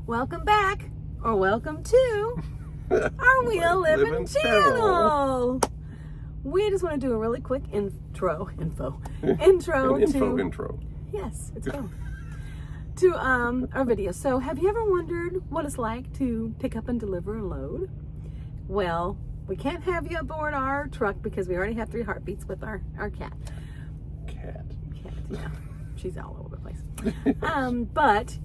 Welcome back, or welcome to our Wheel Livin channel. We just want to do a really quick intro. Yes, it's go. To our video. So, have you ever wondered what it's like to pick up and deliver a load? Well, we can't have you aboard our truck because we already have 3 heartbeats with our cat. Cat, yeah. She's all over the place. But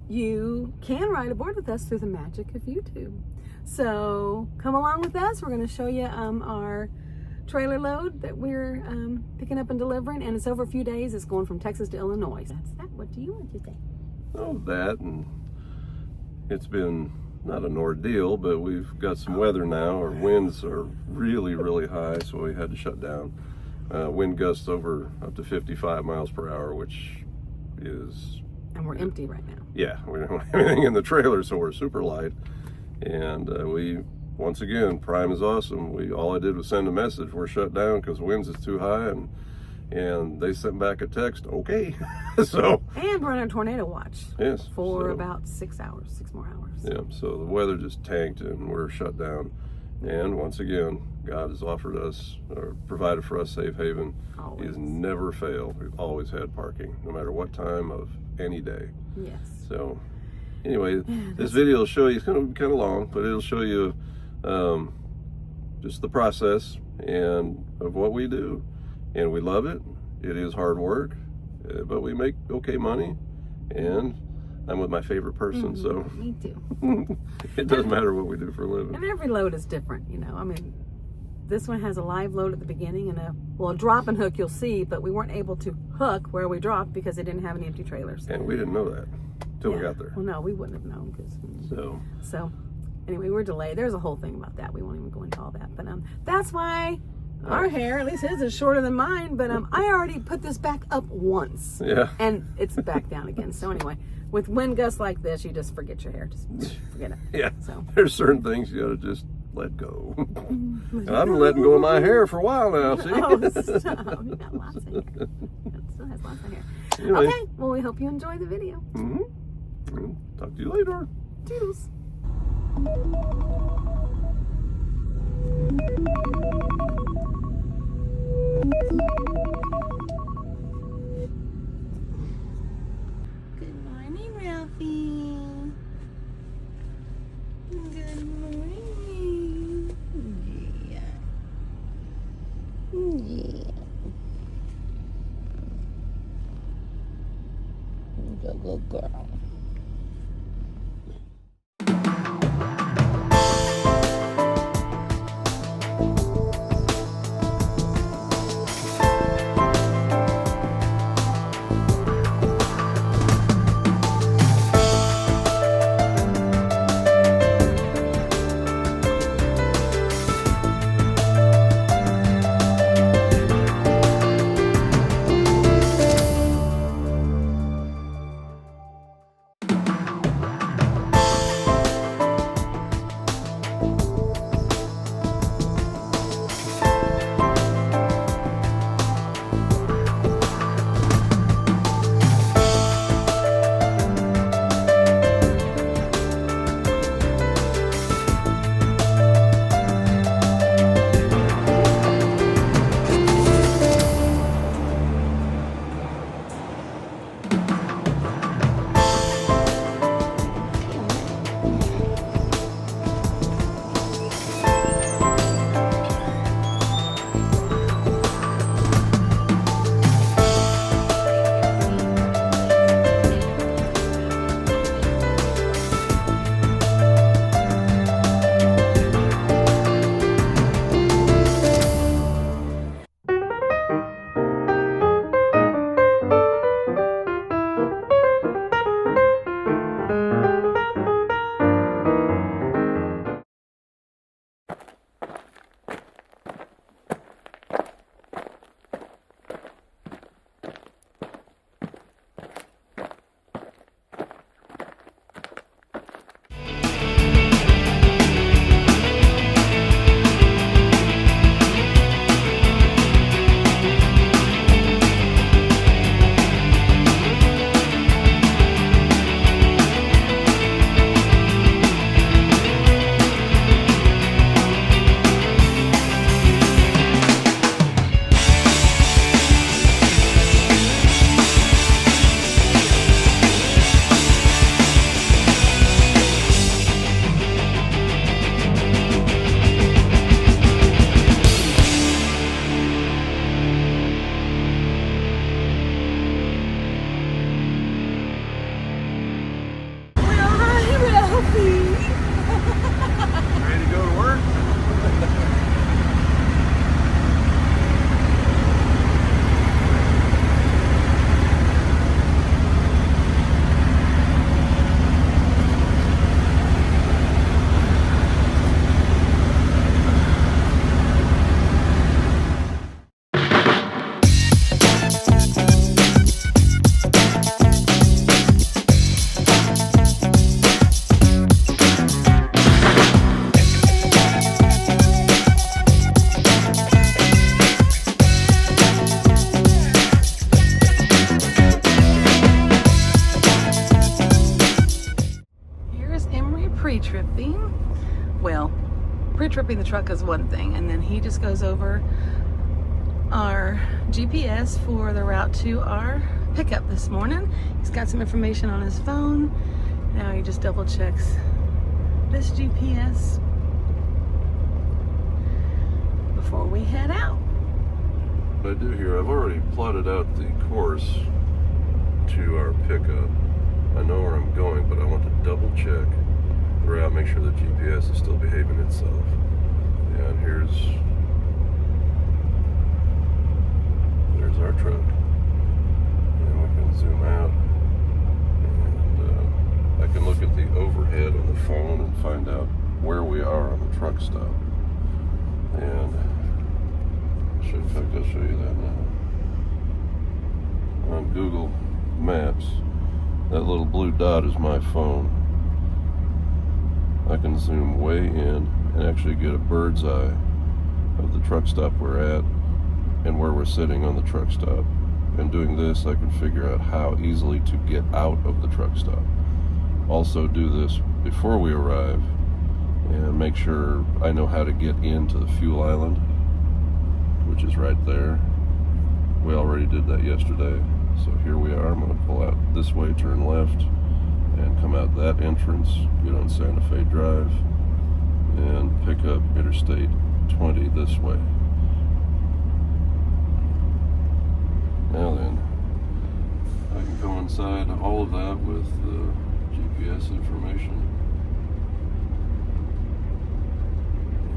you can ride aboard with us through the magic of YouTube. So come along with us. We're going to show you our trailer load that we're picking up and delivering, and it's over a few days. It's going from Texas to Illinois. That's that. What do you want to say? Oh, that, and it's been not an ordeal, but we've got some weather now. Our winds are really, really high, so we had to shut down. Wind gusts over up to 55 miles per hour, which is... And we're empty right now. Yeah, we don't have anything in the trailer, so we're super light. And we, once again, Prime is awesome. All I did was send a message, we're shut down because winds is too high, and they sent back a text, okay. So. And we're on a tornado watch. Yes. For about 6 hours, 6 more hours. Yeah, so the weather just tanked and we're shut down. And once again, God has offered us, or provided for us safe haven. Always. He has never failed. We've always had parking, no matter what time of any day. Yes. So, anyway, this video will show you, it's going to be kind of long, but it'll show you just the process and of what we do. And we love it. It is hard work, but we make okay money. And I'm with my favorite person, so me too. It doesn't matter what we do for a living. And every load is different, you know. I mean, this one has a live load at the beginning and a drop and hook you'll see, but we weren't able to hook where we dropped because they didn't have any empty trailers. And we didn't know that until we got there. Well, no, we wouldn't have known because. So anyway, we're delayed. There's a whole thing about that. We won't even go into all that, but that's why. Our hair, at least his, is shorter than mine, but I already put this back up once. Yeah. And it's back down again. So anyway, with wind gusts like this, you just forget your hair. Just forget it. Yeah. So there's certain things you gotta just let go. And I've been letting go of my hair for a while now, see? Oh, stop. You got lots of hair. It still has lots of hair. Anyway. Okay, well, we hope you enjoy the video. Talk to you later. Toodles. Good morning, Ralphie. Good morning. Yeah. Good girl. pre-tripping. Well, pre-tripping the truck is one thing, and then he just goes over our GPS for the route to our pickup this morning. He's got some information on his phone. Now he just double checks this GPS before we head out. What I do here, I've already plotted out the course to our pickup. I know where I'm going, but I want to double check the route, make sure the GPS is still behaving itself. And there's our truck. And we can zoom out. And I can look at the overhead on the phone and find out where we are on the truck stop. And in fact, I'll show you that now. On Google Maps, that little blue dot is my phone. I can zoom way in and actually get a bird's eye of the truck stop we're at and where we're sitting on the truck stop. And doing this, I can figure out how easily to get out of the truck stop. Also do this before we arrive and make sure I know how to get into the fuel island, which is right there. We already did that yesterday. So here we are. I'm going to pull out this way, turn left, and come out that entrance, get on Santa Fe Drive, and pick up Interstate 20 this way. Now then, I can coincide all of that with the GPS information.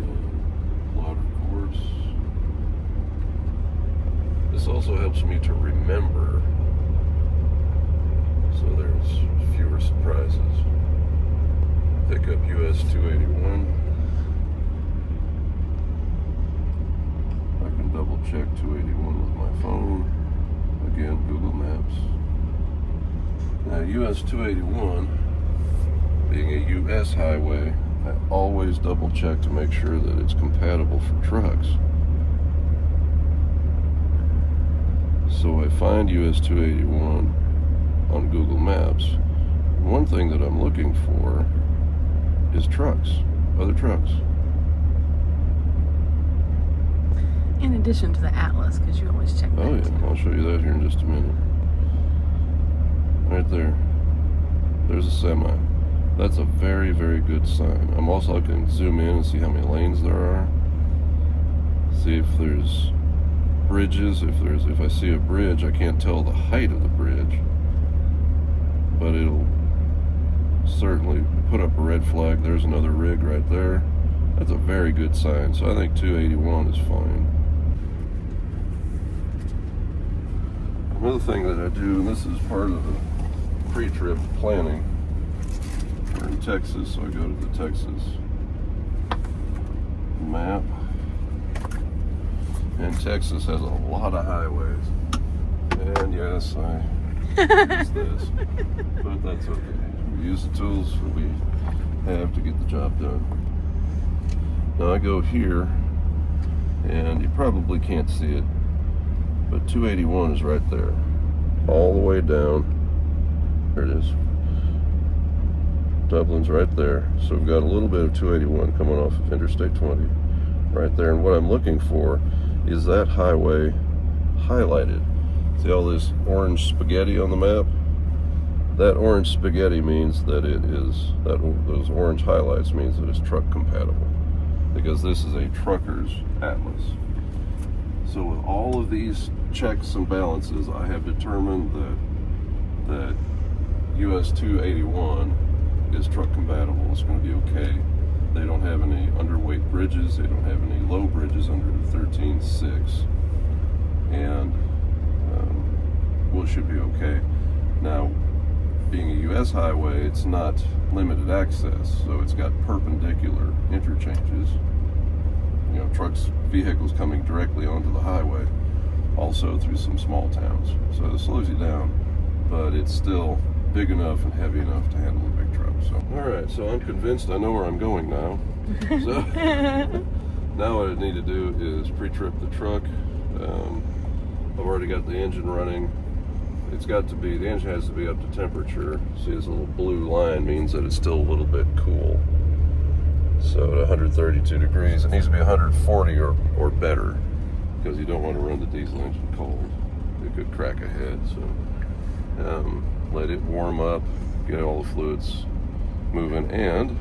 And plot a course. This also helps me to remember, so there's fewer surprises. Pick up US 281. I can double check 281 with my phone. Again, Google Maps. Now US 281, being a US highway, I always double check to make sure that it's compatible for trucks. So I find US 281 on Google Maps. One thing that I'm looking for is trucks, other trucks. In addition to the atlas, because you always check that. Oh yeah, I'll show you that here in just a minute. Right there. There's a semi. That's a very, very good sign. I'm also looking to zoom in and see how many lanes there are. See if there's bridges. If I see a bridge, I can't tell the height of the bridge, but it'll certainly put up a red flag. There's another rig right there. That's a very good sign. So I think 281 is fine. Another thing that I do, and this is part of the pre-trip planning. We're in Texas, so I go to the Texas map. And Texas has a lot of highways. And yes, I use this. But that's okay. We use the tools that we have to get the job done. Now I go here, and you probably can't see it, but 281 is right there. All the way down. There it is. Dublin's right there. So we've got a little bit of 281 coming off of Interstate 20 right there. And what I'm looking for is that highway highlighted. See all this orange spaghetti on the map? That orange spaghetti means that it is, those orange highlights means that it's truck compatible, because this is a trucker's atlas. So with all of these checks and balances, I have determined that US 281 is truck compatible. It's going to be okay. They don't have any underweight bridges. They don't have any low bridges under the 13.6. And well, it should be okay. Now, being a US highway, it's not limited access, so it's got perpendicular interchanges. You know, trucks, vehicles coming directly onto the highway, also through some small towns. So it slows you down, but it's still big enough and heavy enough to handle a big truck. So, all right, so I'm convinced I know where I'm going now. So now what I need to do is pre-trip the truck. I've already got the engine running. it's got to be, the engine has to be up to temperature. See, this little blue line means that it's still a little bit cool. So at 132 degrees, it needs to be 140 or better, because you don't want to run the diesel engine cold. It could crack a head. So let it warm up, get all the fluids moving, and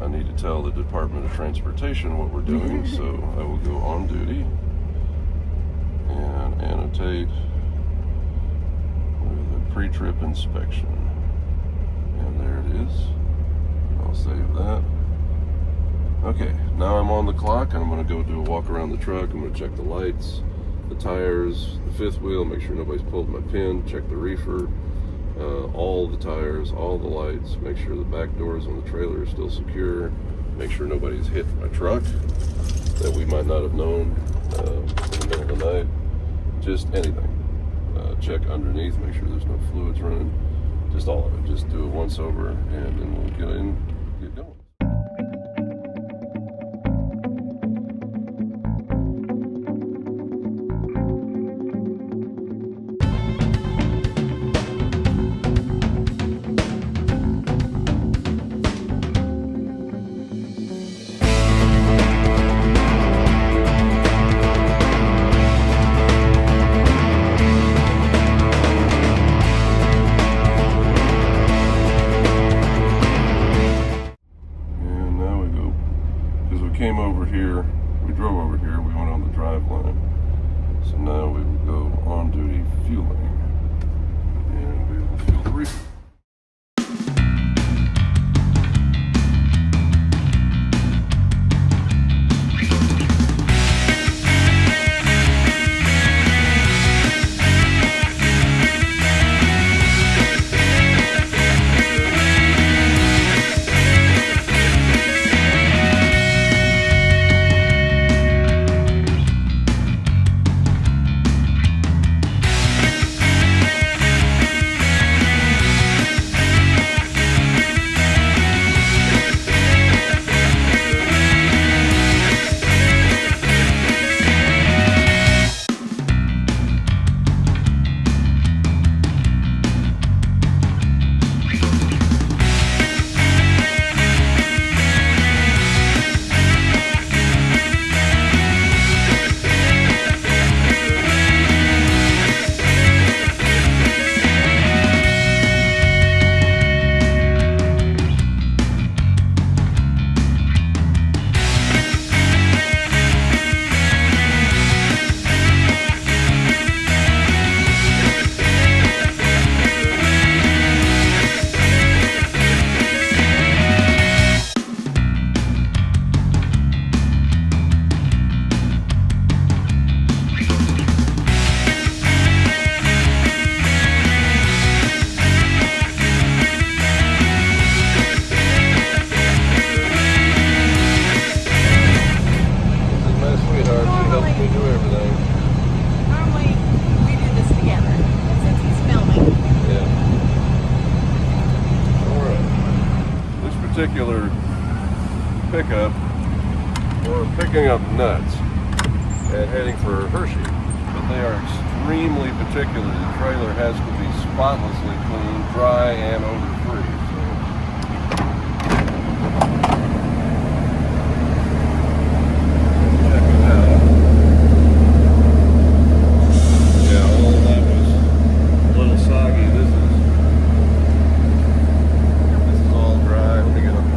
I need to tell the Department of Transportation what we're doing. So I will go on duty and annotate with a pre-trip inspection. And there it is. I'll save that. Okay, now I'm on the clock, and I'm going to go do a walk around the truck. I'm going to check the lights, the tires, the fifth wheel, make sure nobody's pulled my pin, check the reefer, all the tires, all the lights, make sure the back doors on the trailer are still secure, make sure nobody's hit my truck that we might not have known in the middle of the night. Just anything. Check underneath, make sure there's no fluids running, just all of it. Just do it once over, and then we'll get in, get going. Came over here, we drove over here, we went on the drive line. So now we will go on duty fueling, and we will fuel the reefer. Particular pickup, or picking up nuts and heading for Hershey, but they are extremely particular. The trailer has to be spotlessly clean, dry, and odor-free. So check it out. Yeah, all of that was a little soggy. This is all dry. Let me get up there.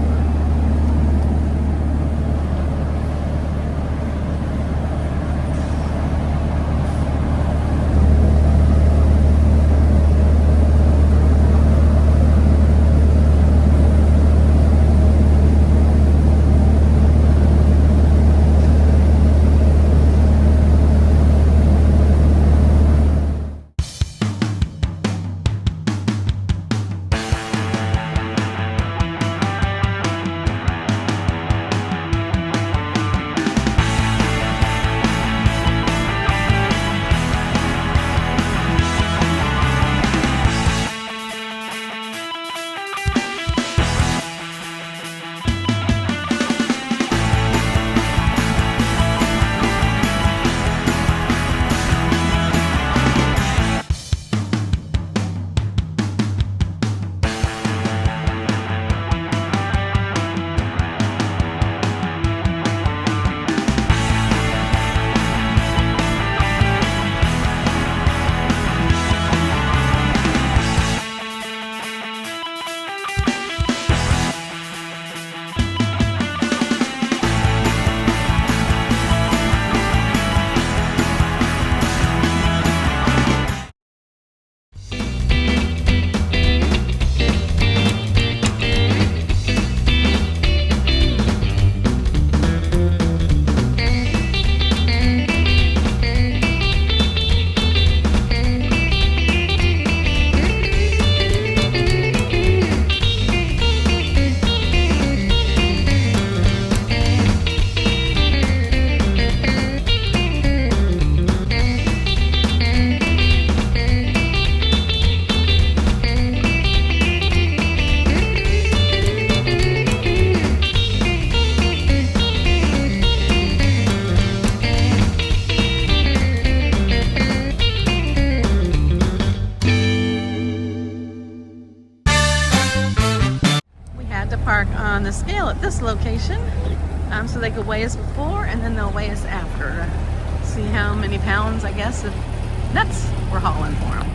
park on the scale at this location, so they could weigh us before and then they'll weigh us after to see how many pounds, I guess, of nuts we're hauling for them.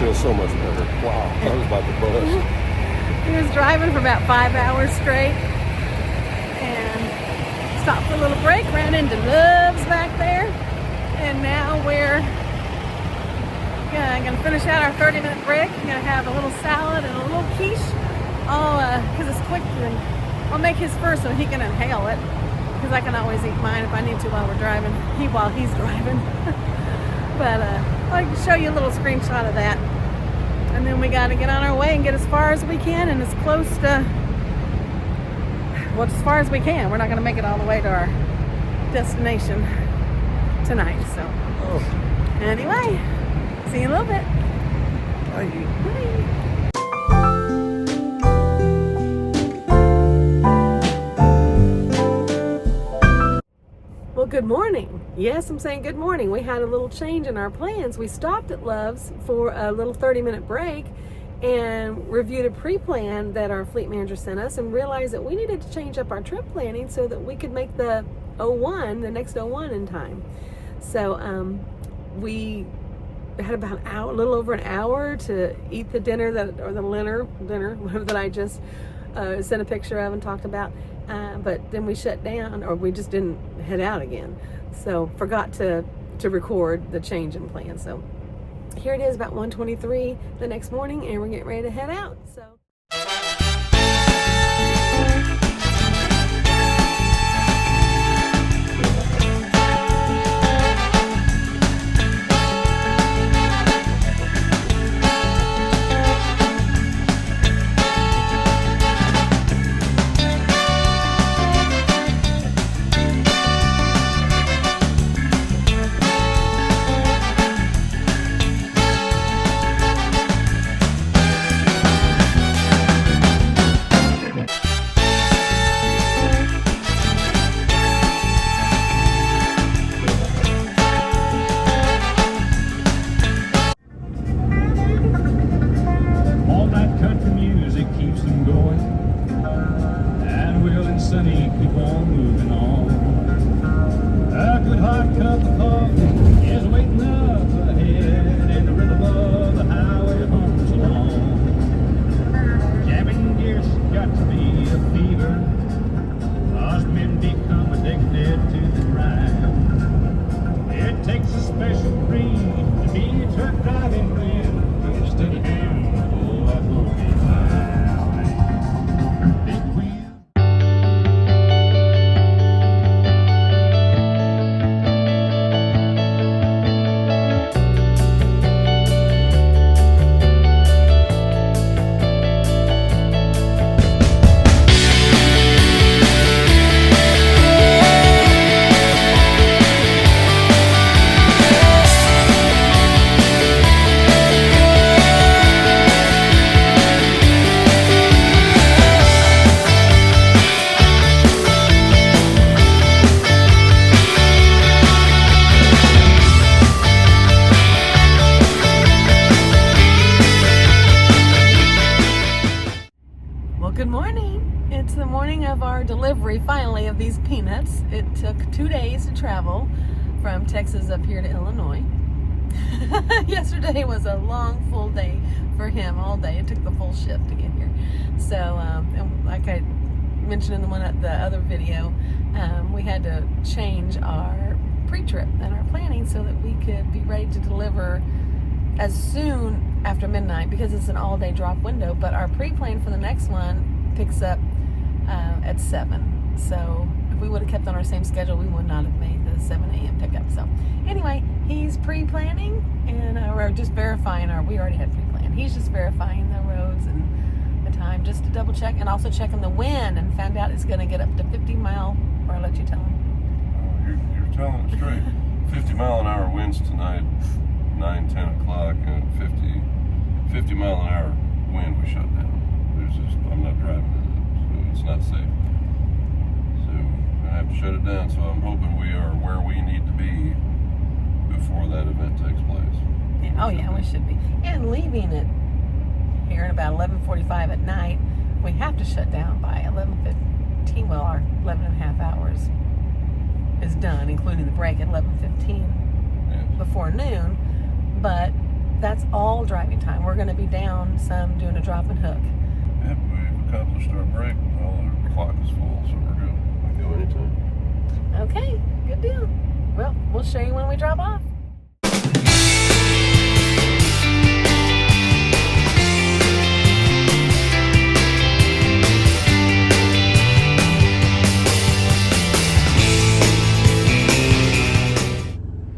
feels so much better. Wow, I was about to bust. He was driving for about 5 hours straight and stopped for a little break, ran into Love's back there, and now we're gonna finish out our 30-minute break. We're gonna have a little salad and a little quiche, all because it's quick, and I'll make his first so he can inhale it, because I can always eat mine if I need to while we're driving, while he's driving. But I'll show you a little screenshot of that. And then we got to get on our way and get as far as we can and as close to, well, as far as we can. We're not going to make it all the way to our destination tonight. So, anyway, see you in a little bit. Bye. Bye. Well, good morning. Yes, I'm saying good morning. We had a little change in our plans. We stopped at Love's for a little 30-minute break and reviewed a pre-plan that our fleet manager sent us and realized that we needed to change up our trip planning so that we could make the next 01 in time. So we had about an hour, a little over an hour to eat the dinner whatever that I just sent a picture of and talked about. But then we shut down, or we just didn't head out again. So forgot to record the change in plan. So here it is, about 1:23 the next morning, and we're getting ready to head out. So. Good morning. It's the morning of our delivery, finally, of these peanuts. It took 2 days to travel from Texas up here to Illinois. Yesterday was a long, full day for him, all day. It took the full shift to get here. So, and like I mentioned in the other video, we had to change our pre-trip and our planning so that we could be ready to deliver as soon after midnight because it's an all-day drop window, but our pre-plan for the next one picks up at 7. So if we would have kept on our same schedule, we would not have made the 7 a.m. pickup. So anyway, he's pre-planning, and we're just verifying we already had pre-planned. He's just verifying the roads and the time just to double check, and also checking the wind, and found out it's going to get up to 50 mile, or I'll let you tell him. You're telling it straight. 50 mile an hour winds tonight, 9, 10 o'clock, and 50 mile an hour wind we shut down. I'm not driving it, so it's not safe. So I have to shut it down, so I'm hoping we are where we need to be before that event takes place. Oh yeah, we should be. And leaving it here at about 11:45 at night, we have to shut down by 11:15. Well, our 11 and a half hours is done, including the break at 11:15 before noon. But that's all driving time. We're going to be down some doing a drop and hook. Yep, we've accomplished our break. All our clock is full, so we're good. We can go anytime. Okay, good deal. Well, we'll show you when we drop off.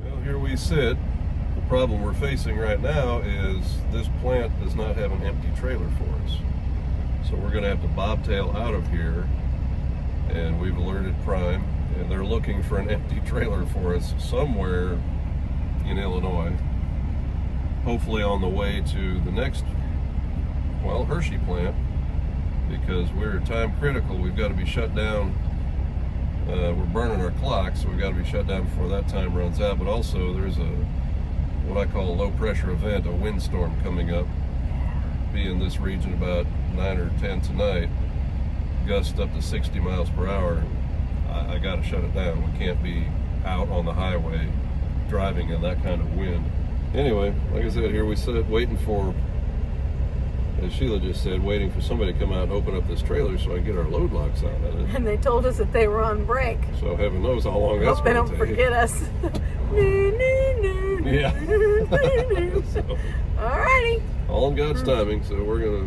Well, here we sit. The problem we're facing right now is this plant does not have an empty trailer for us. So we're going to have to bobtail out of here, and we've alerted Prime, and they're looking for an empty trailer for us somewhere in Illinois. Hopefully on the way to the next, well, Hershey plant, because we're time critical. We've got to be shut down. We're burning our clock, so we've got to be shut down before that time runs out. But also there's what I call a low pressure event, a windstorm coming up. Be in this region about 9 or 10 tonight, gust up to 60 miles per hour. I got to shut it down. We can't be out on the highway driving in that kind of wind. Anyway, like I said, here we sit waiting for, as Sheila just said, waiting for somebody to come out and open up this trailer so I can get our load locks out of it. And they told us that they were on break. So heaven knows how long that's Hope they going to don't take. forget us. Yeah. So, alrighty. all in God's timing. So we're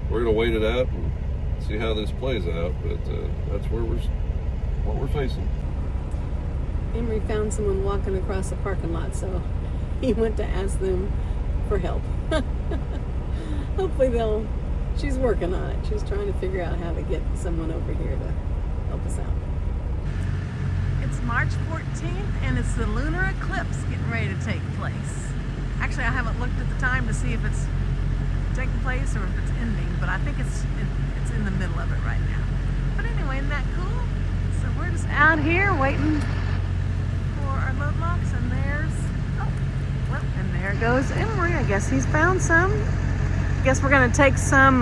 gonna wait it out and see how this plays out. But that's what we're facing. Emery found someone walking across the parking lot, so he went to ask them for help. Hopefully she's working on it. She's trying to figure out how to get someone over here to help us out. It's March 14th, and it's the lunar eclipse getting ready to take place. Actually, I haven't looked at the time to see if it's taking place or if it's ending, but I think it's in the middle of it right now. But anyway, isn't that cool? So we're just out here waiting for our load locks, and there goes Emery. I guess he's found some. I guess we're gonna take some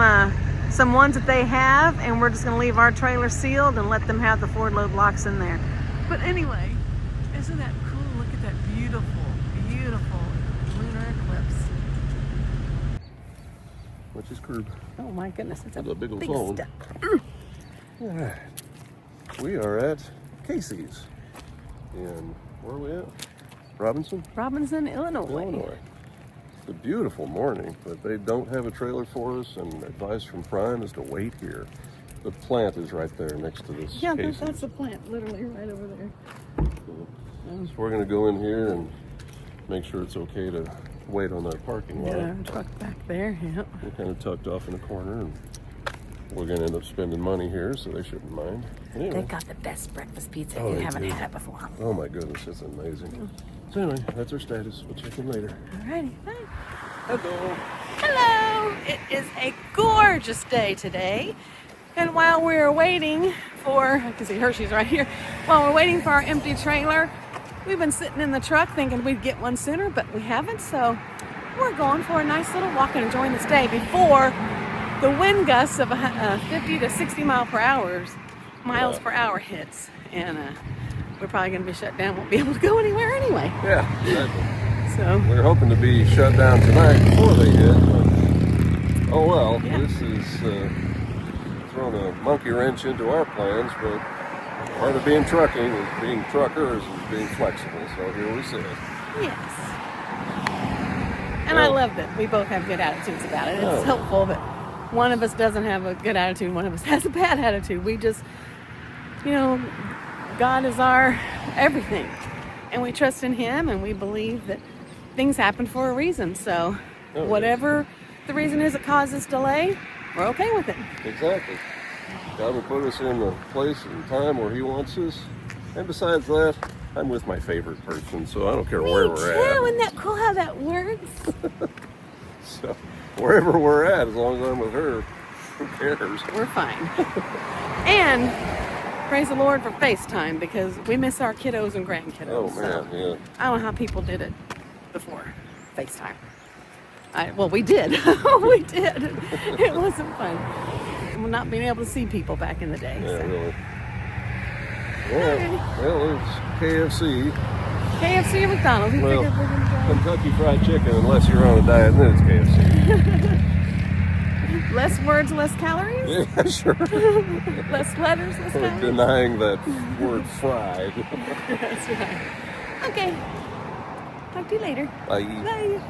ones that they have, and we're just gonna leave our trailer sealed and let them have the Ford load locks in there. But anyway, isn't that cool? Look at that beautiful, beautiful lunar eclipse. What's his curb? Oh my goodness, it's a big old big phone. step. All right. We are at Casey's in, where are we at? Robinson, Illinois. It's a beautiful morning, but they don't have a trailer for us, and advice from Prime is to wait here. The plant is right there next to this. Yeah, Casey's. that's the plant, literally right over there. So we're going to go in here and make sure it's okay to wait on that parking lot. Got our truck back there, yeah. We're kind of tucked off in a corner, and we're going to end up spending money here, so they shouldn't mind. Anyway. They got the best breakfast pizza if you they haven't do. had it before. Oh my goodness, it's amazing. So anyway, that's our status. We'll check in later. Alrighty, bye. Hello. Hello! It is a gorgeous day today. And while we're waiting for, I can see Hershey's right here. While we're waiting for our empty trailer, we've been sitting in the truck thinking we'd get one sooner, but we haven't. So we're going for a nice little walk and enjoying this day before the wind gusts of 50 to 60 miles per hour hits. And we're probably going to be shut down. Won't be able to go anywhere anyway. Yeah, exactly. So we're hoping to be shut down tonight before they hit. But, oh well, yeah. This is throwing a monkey wrench into our plans. But part of being trucking is being truckers and being flexible. So here we sit. yes. And I love that we both have good attitudes about it. It's helpful that one of us doesn't have a good attitude, one of us has a bad attitude. We just, God is our everything. And we trust in Him, and we believe that things happen for a reason. So whatever the reason is that causes delay, we're okay with it. Exactly. God will put us in the place and time where He wants us. And besides that, I'm with my favorite person, so I don't care where we're at. Isn't that cool how that works? So wherever we're at, as long as I'm with her, who cares? We're fine. And praise the Lord for FaceTime, because we miss our kiddos and grandkiddos. Oh man, yeah. I don't know how people did it before FaceTime. Well, we did. We did. It wasn't fun. Not being able to see people back in the day. Yeah, So. really. Well, it's KFC. KFC or McDonald's. We Well, figured we're going to Kentucky Fried Chicken, unless you're on a diet, and then it's KFC. go. Less words, less calories? Yeah, sure. Less letters, less We're calories? denying that word fried. That's right. Okay. Talk to you later. Bye. Bye.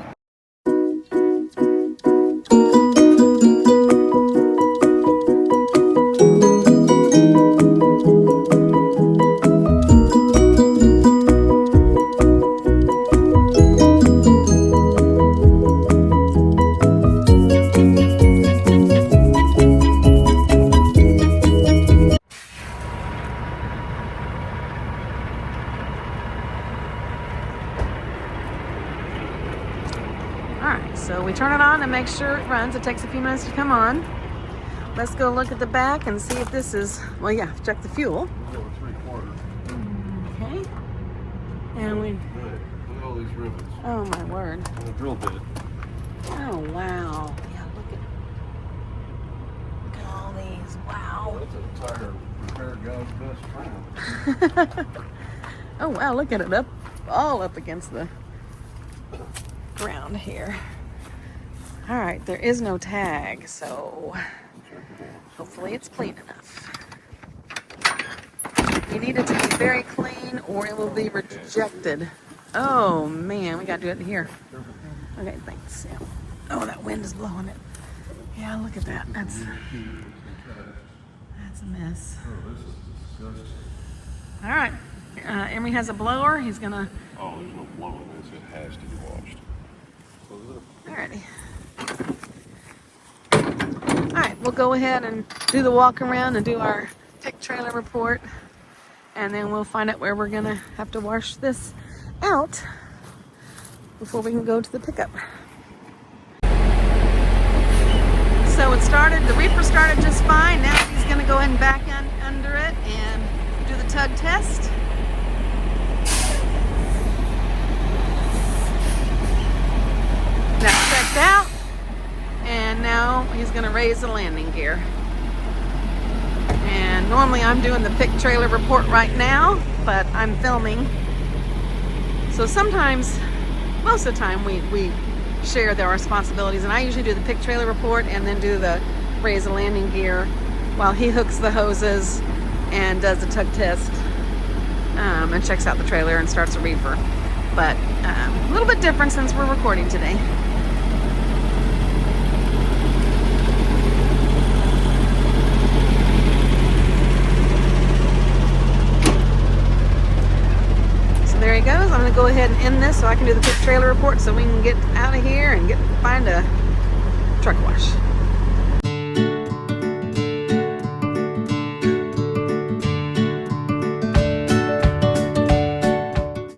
make sure it runs. It takes a few minutes to come on. Let's go look at the back and see if this is, well, yeah, check the fuel. Okay. And we, look at all these rivets. oh my word. And a drill bit. Oh, wow. Yeah, look at all these. Wow. That's a tire repair guy's best friend. Oh, wow, look at it all up against the ground here. All right, there is no tag, so hopefully it's clean enough. You need it to be very clean or it will be rejected. Oh man, we gotta do it here. Okay, thanks. Yeah. Oh, that wind is blowing it. Yeah, look at that. That's a mess. All right, Emery has a blower. He's gonna. Oh, there's no blowing this. It has to be washed. Alrighty. Alright, we'll go ahead and do the walk around and do our pick trailer report. And then we'll find out where we're gonna have to wash this out before we can go to the pickup. So it started, the reaper started just fine. Now he's gonna go ahead and back under it and do the tug test. That's checked out, and now he's going to raise the landing gear. And normally I'm doing the pick trailer report right now, but I'm filming. So sometimes, most of the time, we share their responsibilities, and I usually do the pick trailer report and then do the raise the landing gear while he hooks the hoses and does the tug test and checks out the trailer and starts a reefer. But a little bit different since we're recording today. There he goes. I'm going to go ahead and end this so I can do the pick trailer report so we can get out of here and find a truck wash.